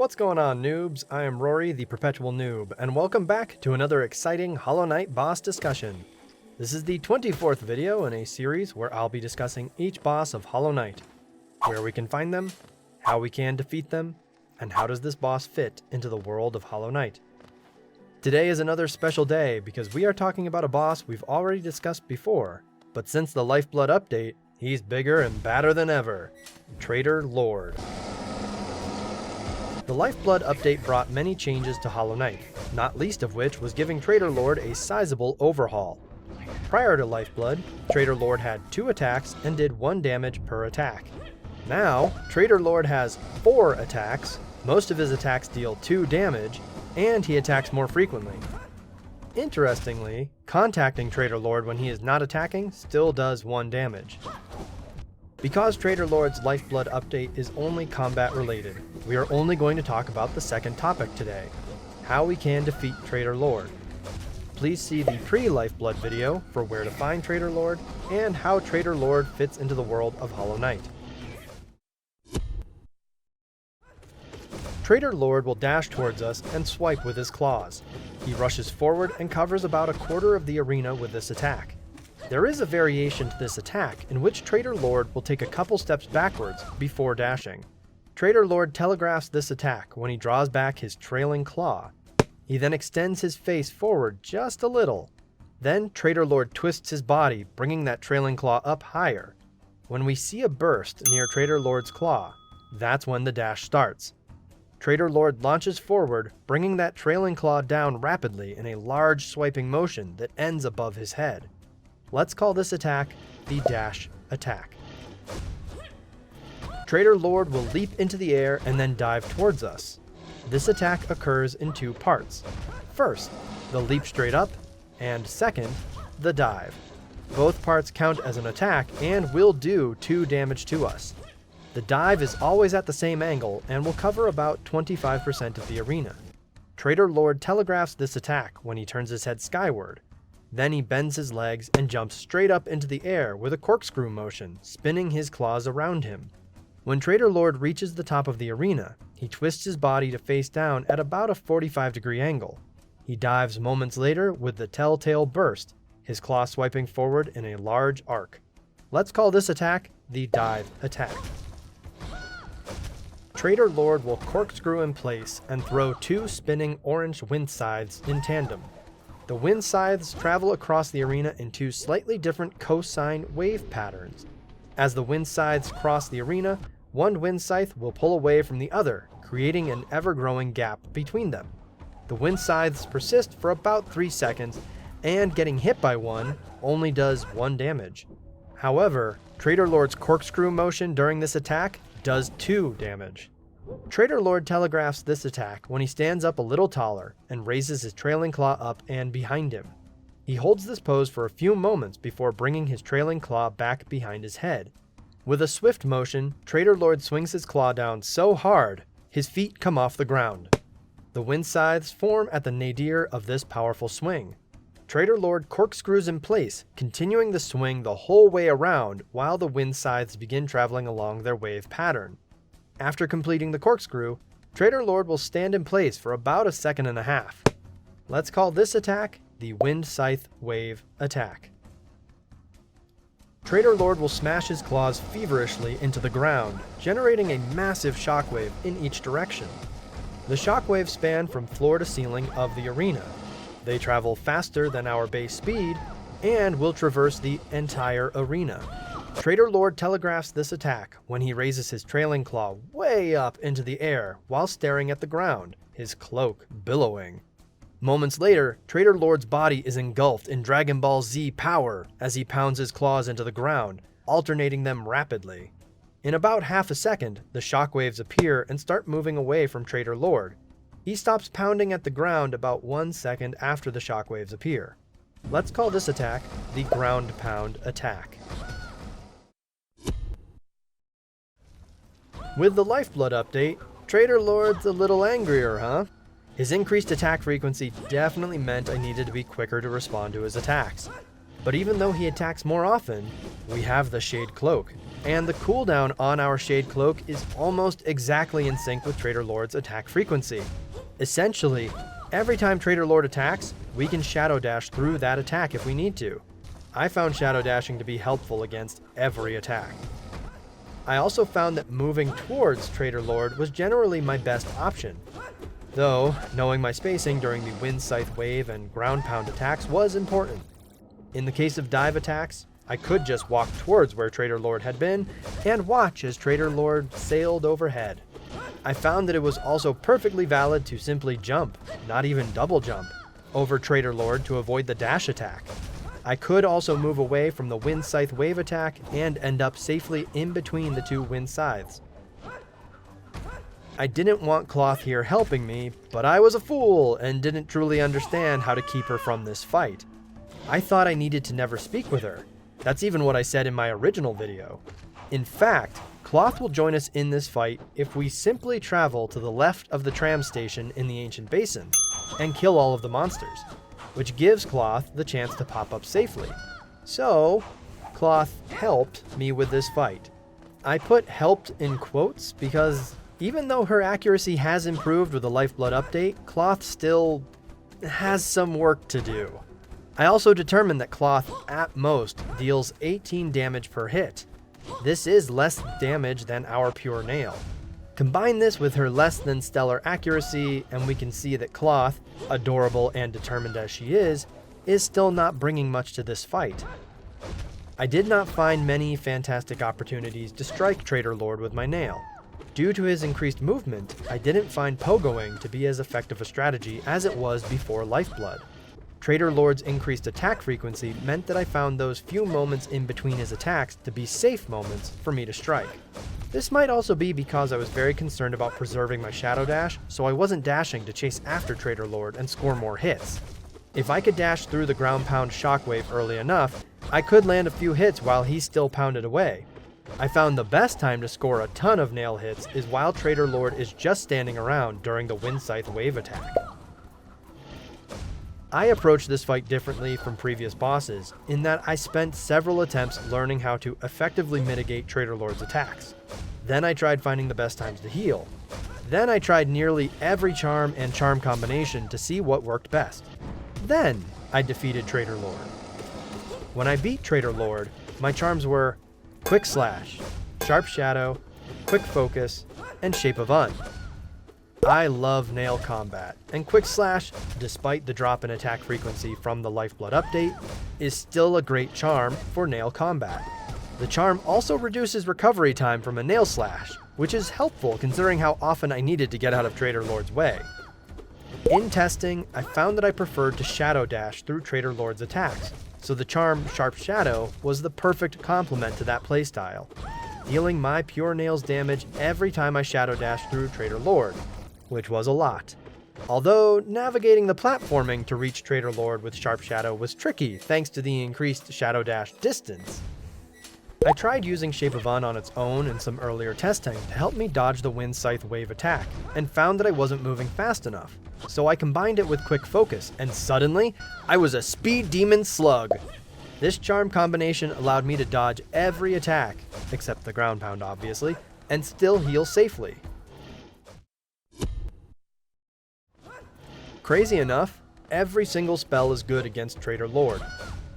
What's going on, noobs? I am Rory, the Perpetual Noob, and welcome back to another exciting Hollow Knight boss discussion. This is the 24th video in a series where I'll be discussing each boss of Hollow Knight, where we can find them, how we can defeat them, and how does this boss fit into the world of Hollow Knight. Today is another special day because we are talking about a boss we've already discussed before, but since the Lifeblood update, he's bigger and badder than ever. Traitor Lord. The Lifeblood update brought many changes to Hollow Knight, not least of which was giving Traitor Lord a sizable overhaul. Prior to Lifeblood, Traitor Lord had 2 attacks and did 1 damage per attack. Now, Traitor Lord has 4 attacks, most of his attacks deal 2 damage, and he attacks more frequently. Interestingly, contacting Traitor Lord when he is not attacking still does 1 damage. Because Traitor Lord's Lifeblood update is only combat related, we are only going to talk about the second topic today, how we can defeat Traitor Lord. Please see the pre-Lifeblood video for where to find Traitor Lord and how Traitor Lord fits into the world of Hollow Knight. Traitor Lord will dash towards us and swipe with his claws. He rushes forward and covers about a quarter of the arena with this attack. There is a variation to this attack in which Traitor Lord will take a couple steps backwards before dashing. Traitor Lord telegraphs this attack when he draws back his trailing claw. He then extends his face forward just a little. Then Traitor Lord twists his body, bringing that trailing claw up higher. When we see a burst near Traitor Lord's claw, that's when the dash starts. Traitor Lord launches forward, bringing that trailing claw down rapidly in a large swiping motion that ends above his head. Let's call this attack the dash attack. Traitor Lord will leap into the air and then dive towards us. This attack occurs in 2 parts. First, the leap straight up, and second, the dive. Both parts count as an attack and will do 2 damage to us. The dive is always at the same angle and will cover about 25% of the arena. Traitor Lord telegraphs this attack when he turns his head skyward. Then he bends his legs and jumps straight up into the air with a corkscrew motion, spinning his claws around him. When Traitor Lord reaches the top of the arena, he twists his body to face down at about a 45-degree angle. He dives moments later with the telltale burst, his claw swiping forward in a large arc. Let's call this attack the dive attack. Traitor Lord will corkscrew in place and throw 2 spinning orange wind scythes in tandem. The wind scythes travel across the arena in 2 slightly different cosine wave patterns. As the wind scythes cross the arena, one wind scythe will pull away from the other, creating an ever-growing gap between them. The wind scythes persist for about 3 seconds, and getting hit by one only does 1 damage. However, Traitor Lord's corkscrew motion during this attack does 2 damage. Traitor Lord telegraphs this attack when he stands up a little taller and raises his trailing claw up and behind him. He holds this pose for a few moments before bringing his trailing claw back behind his head. With a swift motion, Traitor Lord swings his claw down so hard, his feet come off the ground. The wind scythes form at the nadir of this powerful swing. Traitor Lord corkscrews in place, continuing the swing the whole way around while the wind scythes begin traveling along their wave pattern. After completing the corkscrew, Traitor Lord will stand in place for about 1.5 seconds. Let's call this attack the Wind Scythe Wave Attack. Traitor Lord will smash his claws feverishly into the ground, generating a massive shockwave in each direction. The shockwaves span from floor to ceiling of the arena. They travel faster than our base speed and will traverse the entire arena. Traitor Lord telegraphs this attack when he raises his trailing claw way up into the air while staring at the ground, his cloak billowing. Moments later, Traitor Lord's body is engulfed in Dragon Ball Z power as he pounds his claws into the ground, alternating them rapidly. In about 1/2 second, the shockwaves appear and start moving away from Traitor Lord. He stops pounding at the ground about 1 second after the shockwaves appear. Let's call this attack the Ground Pound Attack. With the Lifeblood update, Traitor Lord's a little angrier, huh? His increased attack frequency definitely meant I needed to be quicker to respond to his attacks. But even though he attacks more often, we have the Shade Cloak, and the cooldown on our Shade Cloak is almost exactly in sync with Traitor Lord's attack frequency. Essentially, every time Traitor Lord attacks, we can Shadow Dash through that attack if we need to. I found Shadow Dashing to be helpful against every attack. I also found that moving towards Traitor Lord was generally my best option, though knowing my spacing during the Wind Scythe Wave and Ground Pound attacks was important. In the case of dive attacks, I could just walk towards where Traitor Lord had been and watch as Traitor Lord sailed overhead. I found that it was also perfectly valid to simply jump, not even double jump, over Traitor Lord to avoid the dash attack. I could also move away from the Wind Scythe Wave attack and end up safely in between the two Wind Scythes. I didn't want Cloth here helping me, but I was a fool and didn't truly understand how to keep her from this fight. I thought I needed to never speak with her. That's even what I said in my original video. In fact, Cloth will join us in this fight if we simply travel to the left of the tram station in the Ancient Basin and kill all of the monsters, which gives Cloth the chance to pop up safely. So, Cloth helped me with this fight. I put helped in quotes because even though her accuracy has improved with the Lifeblood update, Cloth still has some work to do. I also determined that Cloth at most deals 18 damage per hit. This is less damage than our pure nail. Combine this with her less than stellar accuracy, and we can see that Cloth, adorable and determined as she is still not bringing much to this fight. I did not find many fantastic opportunities to strike Traitor Lord with my nail. Due to his increased movement, I didn't find pogoing to be as effective a strategy as it was before Lifeblood. Traitor Lord's increased attack frequency meant that I found those few moments in between his attacks to be safe moments for me to strike. This might also be because I was very concerned about preserving my Shadow Dash, so I wasn't dashing to chase after Traitor Lord and score more hits. If I could dash through the ground pound shockwave early enough, I could land a few hits while he still pounded away. I found the best time to score a ton of nail hits is while Traitor Lord is just standing around during the Wind Scythe Wave attack. I approached this fight differently from previous bosses, in that I spent several attempts learning how to effectively mitigate Traitor Lord's attacks. Then I tried finding the best times to heal. Then I tried nearly every charm and charm combination to see what worked best. Then I defeated Traitor Lord. When I beat Traitor Lord, my charms were Quick Slash, Sharp Shadow, Quick Focus, and Shape of Un. I love nail combat, and Quick Slash, despite the drop in attack frequency from the Lifeblood update, is still a great charm for nail combat. The charm also reduces recovery time from a nail slash, which is helpful considering how often I needed to get out of Traitor Lord's way. In testing, I found that I preferred to Shadow Dash through Traitor Lord's attacks, so the charm Sharp Shadow was the perfect complement to that playstyle, dealing my pure nails damage every time I Shadow Dash through Traitor Lord, which was a lot. Although navigating the platforming to reach Traitor Lord with Sharp Shadow was tricky thanks to the increased Shadow Dash distance. I tried using Shape of Un on its own in some earlier testing to help me dodge the Wind Scythe Wave attack, and found that I wasn't moving fast enough. So I combined it with Quick Focus, and suddenly, I was a Speed Demon Slug. This charm combination allowed me to dodge every attack, except the ground pound obviously, and still heal safely. Crazy enough, every single spell is good against Traitor Lord.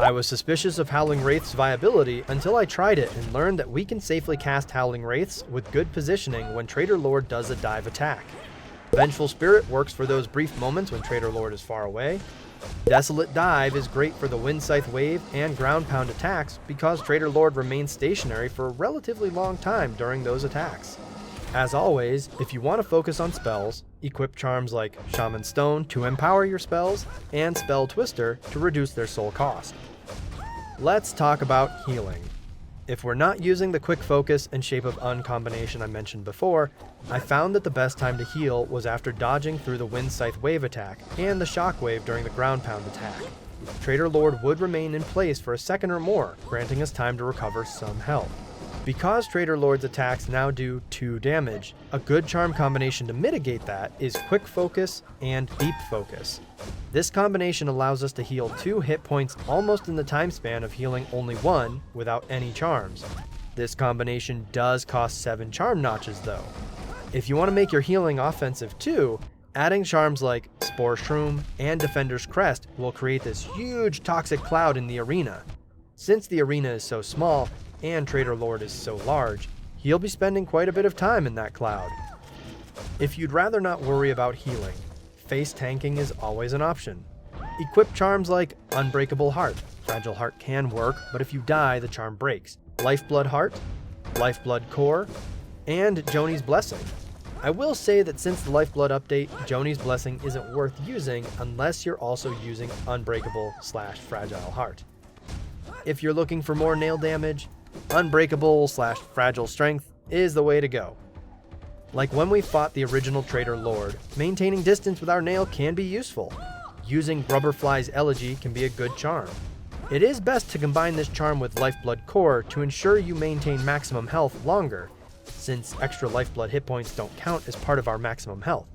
I was suspicious of Howling Wraith's viability until I tried it and learned that we can safely cast Howling Wraiths with good positioning when Traitor Lord does a dive attack. Vengeful Spirit works for those brief moments when Traitor Lord is far away. Desolate Dive is great for the Wind Scythe Wave and Ground Pound attacks because Traitor Lord remains stationary for a relatively long time during those attacks. As always, if you want to focus on spells, equip charms like Shaman Stone to empower your spells, and Spell Twister to reduce their soul cost. Let's talk about healing. If we're not using the Quick Focus and Shape of Un combination I mentioned before, I found that the best time to heal was after dodging through the Wind Scythe Wave attack and the Shockwave during the Ground Pound attack. Traitor Lord would remain in place for a second or more, granting us time to recover some health. Because Traitor Lord's attacks now do 2 damage, a good charm combination to mitigate that is Quick Focus and Deep Focus. This combination allows us to heal 2 hit points almost in the time span of healing only 1 without any charms. This combination does cost 7 charm notches though. If you want to make your healing offensive too, adding charms like Spore Shroom and Defender's Crest will create this huge toxic cloud in the arena. Since the arena is so small, and Traitor Lord is so large, he'll be spending quite a bit of time in that cloud. If you'd rather not worry about healing, face tanking is always an option. Equip charms like Unbreakable Heart. Fragile Heart can work, but if you die, the charm breaks. Lifeblood Heart, Lifeblood Core, and Joni's Blessing. I will say that since the Lifeblood update, Joni's Blessing isn't worth using unless you're also using Unbreakable/Fragile Heart. If you're looking for more nail damage, Unbreakable/Fragile Strength is the way to go. Like when we fought the original Traitor Lord, maintaining distance with our nail can be useful. Using Grubberfly's Elegy can be a good charm. It is best to combine this charm with Lifeblood Core to ensure you maintain maximum health longer, since extra Lifeblood hit points don't count as part of our maximum health,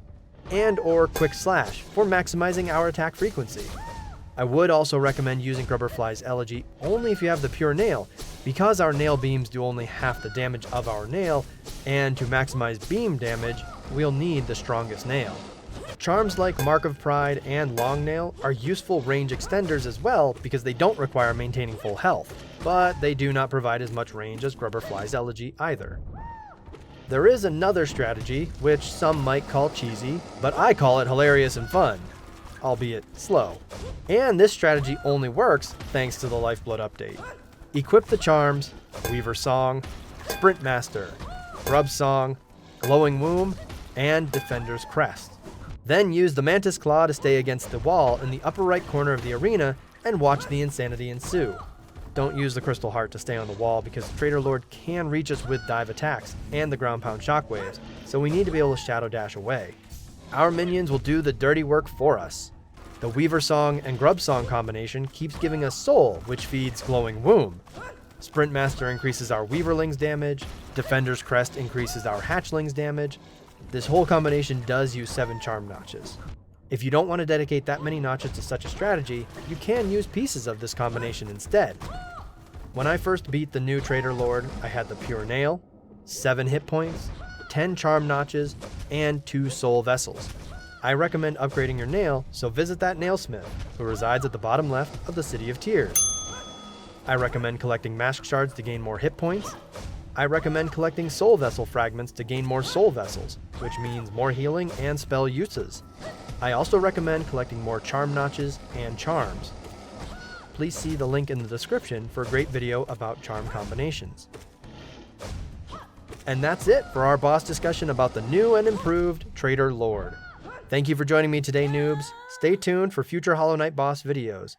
and or Quick Slash for maximizing our attack frequency. I would also recommend using Grubberfly's Elegy only if you have the pure nail, because our nail beams do only half the damage of our nail, and to maximize beam damage, we'll need the strongest nail. Charms like Mark of Pride and Long Nail are useful range extenders as well because they don't require maintaining full health, but they do not provide as much range as Grubberfly's Elegy either. There is another strategy, which some might call cheesy, but I call it hilarious and fun, albeit slow. And this strategy only works thanks to the Lifeblood update. Equip the charms Weaver Song, Sprint Master, Grub Song, Glowing Womb, and Defender's Crest. Then use the Mantis Claw to stay against the wall in the upper right corner of the arena and watch the insanity ensue. Don't use the Crystal Heart to stay on the wall because Traitor Lord can reach us with dive attacks and the ground pound shockwaves, so we need to be able to shadow dash away. Our minions will do the dirty work for us. The Weaver Song and Grub Song combination keeps giving us Soul, which feeds Glowing Womb. Sprint Master increases our Weaverlings damage, Defender's Crest increases our Hatchlings damage. This whole combination does use 7 charm notches. If you don't want to dedicate that many notches to such a strategy, you can use pieces of this combination instead. When I first beat the new Traitor Lord, I had the Pure Nail, 7 hit points, 10 charm notches, and 2 soul vessels. I recommend upgrading your nail, so visit that nailsmith, who resides at the bottom left of the City of Tears. I recommend collecting mask shards to gain more hit points. I recommend collecting soul vessel fragments to gain more soul vessels, which means more healing and spell uses. I also recommend collecting more charm notches and charms. Please see the link in the description for a great video about charm combinations. And that's it for our boss discussion about the new and improved Traitor Lord. Thank you for joining me today, noobs. Stay tuned for future Hollow Knight boss videos.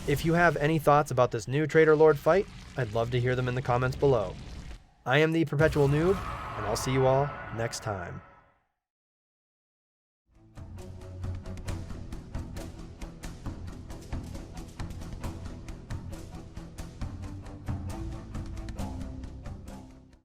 If you have any thoughts about this new Traitor Lord fight, I'd love to hear them in the comments below. I am the Perpetual Noob, and I'll see you all next time.